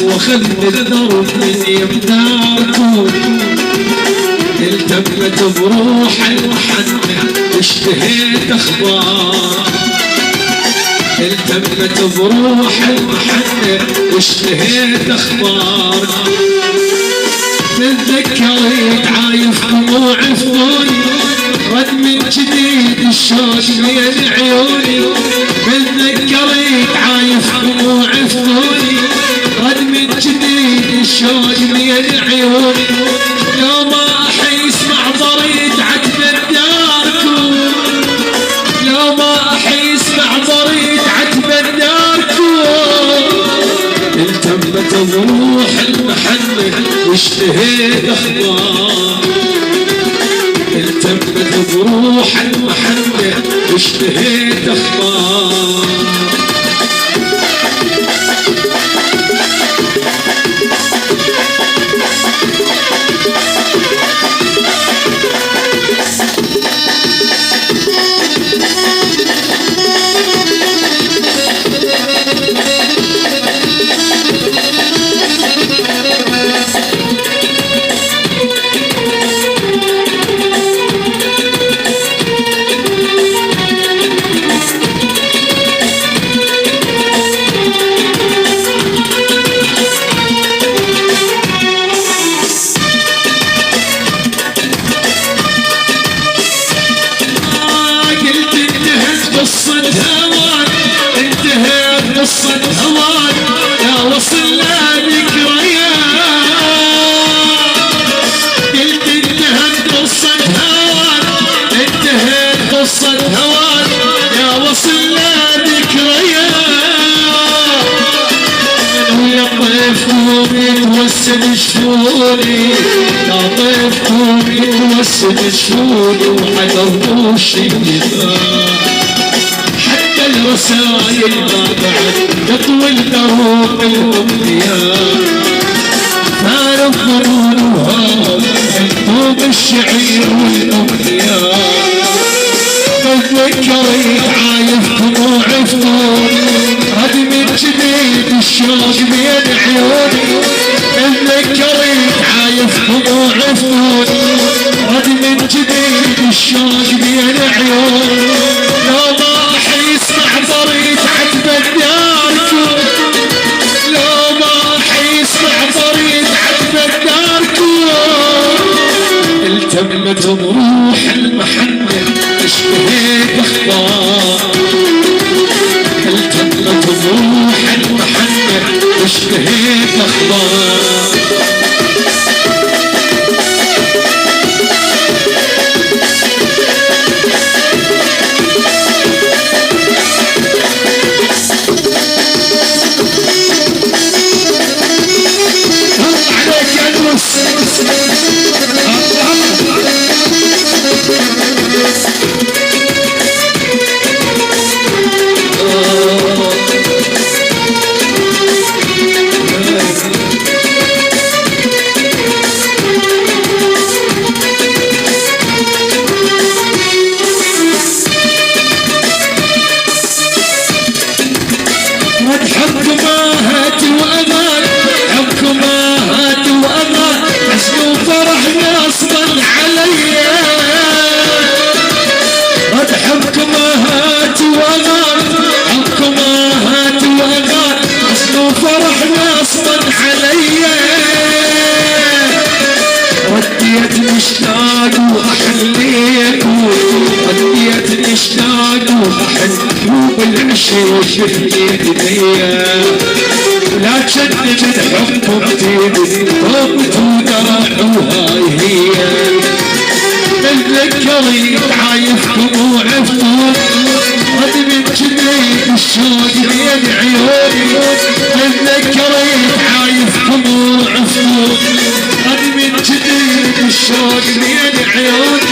وخلني الدرب من يمداركم التمت بروح المحنة واشتهيت اخبار التمت بروح المحنة واشتهيت اخبار تذكرت عايف دموع فضولي رد من جديد الشوق بين عيوني تذكرت عايف دموع فضولي رد من جديد الشوق بين عيوني لو ما احس معبريت عتب داركم لو ما احس معبريت عتب داركم التمت بروح المحنة واشتهيت اخبار التمت بروح المحنة واشتهيت اخبار قصة هواك يا وصلنا ذكريات قلت انتهت قصة هواك انتهت قصة هواك يا وصلنا ذكريات ويا طيفكم يتوسد شفوني يا طيفكم يتوسد شفوني وحضروا الشيطان الرسايل ما بعد يطوي الدروب الأمنيات فارق ظنونها انتم الشعير والأمنيات تذكرت عايف دموع فضول رد من جديد الشوق بين عيوني تذكرت عايف دموع فضول رد من جديد الشوق بين عيوني لو ما احس معبريت عتب داركم لو ما احس معبريت عتب داركم التمت بروح المحنة اشتهيت اخبار التمت بروح المحنة اشتهيت اخبار رديت مشتاق وأحليكم رديت مشتاق وأحليكم بالعشق شفت ايديا ولا تشدد حبكم تيدي طوبت ودرع وهاي هي تذكرت عايفكم وعفتم رد من جديد الشوق بين عيوني تذكرت عايفكم وعفتم رد من جديد الشوق بين عيوني